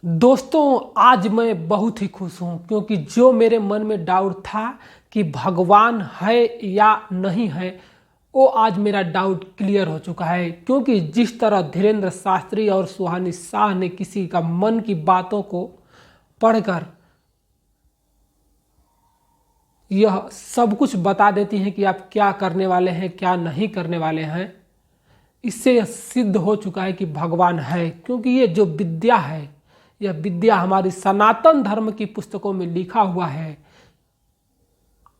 दोस्तों, आज मैं बहुत ही खुश हूँ क्योंकि जो मेरे मन में डाउट था कि भगवान है या नहीं है, वो आज मेरा डाउट क्लियर हो चुका है। क्योंकि जिस तरह धीरेन्द्र शास्त्री और सुहानी शाह ने किसी का मन की बातों को पढ़कर यह सब कुछ बता देती हैं कि आप क्या करने वाले हैं, क्या नहीं करने वाले हैं, इससे यह सिद्ध हो चुका है कि भगवान है। क्योंकि ये जो विद्या है, यह विद्या हमारी सनातन धर्म की पुस्तकों में लिखा हुआ है।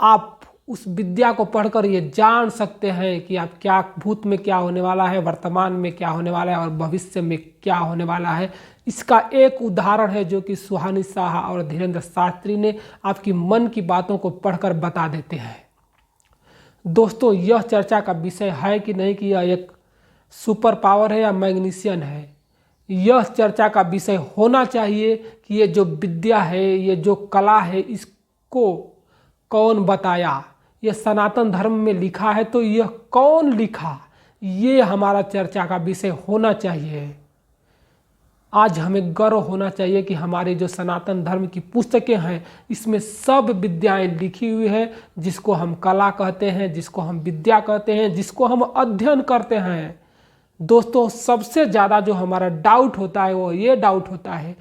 आप उस विद्या को पढ़कर ये जान सकते हैं कि आप क्या, भूत में क्या होने वाला है, वर्तमान में क्या होने वाला है और भविष्य में क्या होने वाला है। इसका एक उदाहरण है जो कि सुहानी शाह और धीरेन्द्र शास्त्री ने आपकी मन की बातों को पढ़कर बता देते हैं। दोस्तों, यह चर्चा का विषय है कि नहीं कि यह एक सुपर पावर है या मैग्नीशियन है। यह चर्चा का विषय होना चाहिए कि ये जो विद्या है, ये जो कला है, इसको कौन बताया। यह सनातन धर्म में लिखा है तो यह कौन लिखा, ये हमारा चर्चा का विषय होना चाहिए। आज हमें गर्व होना चाहिए कि हमारे जो सनातन धर्म की पुस्तकें हैं, इसमें सब विद्याएं लिखी हुई है, जिसको हम कला कहते हैं, जिसको हम विद्या कहते हैं, जिसको हम अध्ययन करते हैं। दोस्तों, सबसे ज़्यादा जो हमारा डाउट होता है वो ये डाउट होता है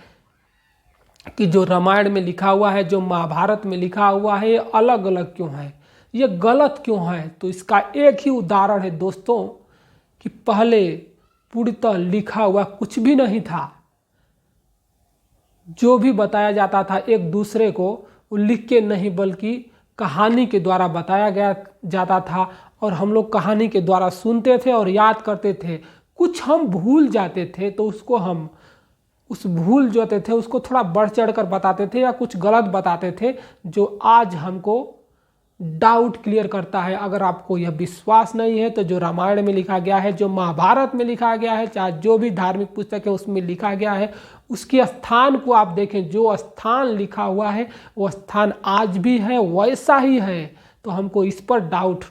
कि जो रामायण में लिखा हुआ है, जो महाभारत में लिखा हुआ है, ये अलग अलग क्यों है, ये गलत क्यों है। तो इसका एक ही उदाहरण है दोस्तों कि पहले पूर्णतः लिखा हुआ कुछ भी नहीं था। जो भी बताया जाता था एक दूसरे को वो लिख के नहीं बल्कि कहानी के द्वारा बताया गया जाता था, और हम लोग कहानी के द्वारा सुनते थे और याद करते थे। कुछ हम भूल जाते थे तो उसको हम उस भूल जो थे उसको थोड़ा बढ़ चढ़ कर बताते थे या कुछ गलत बताते थे, जो आज हमको डाउट क्लियर करता है। अगर आपको यह विश्वास नहीं है तो जो रामायण में लिखा गया है, जो महाभारत में लिखा गया है, चाहे जो भी धार्मिक पुस्तक है उसमें लिखा गया है, उसके स्थान को आप देखें। जो स्थान लिखा हुआ है वो स्थान आज भी है, वैसा ही है। तो हमको इस पर डाउट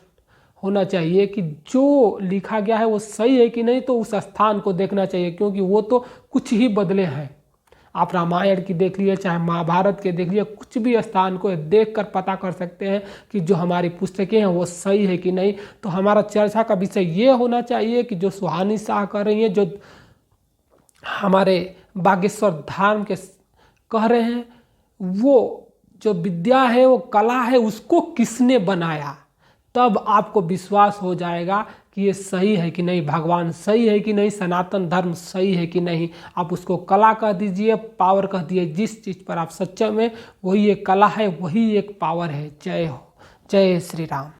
होना चाहिए कि जो लिखा गया है वो सही है कि नहीं, तो उस स्थान को देखना चाहिए। क्योंकि वो तो कुछ ही बदले हैं। आप रामायण की देख लीजिए, चाहे महाभारत के देख लीजिए, कुछ भी स्थान को देखकर पता कर सकते हैं कि जो हमारी पुस्तकें हैं वो सही है कि नहीं। तो हमारा चर्चा का विषय ये होना चाहिए कि जो सुहानी शाह कर रही हैं, जो हमारे बागेश्वर धाम के कह रहे हैं, वो जो विद्या है, वो कला है, उसको किसने बनाया। तब आपको विश्वास हो जाएगा कि ये सही है कि नहीं, भगवान सही है कि नहीं, सनातन धर्म सही है कि नहीं। आप उसको कला कह दीजिए, पावर कह दीजिए, जिस चीज़ पर आप सक्षम हैं वही एक कला है, वही एक पावर है। जय हो, जय श्री राम।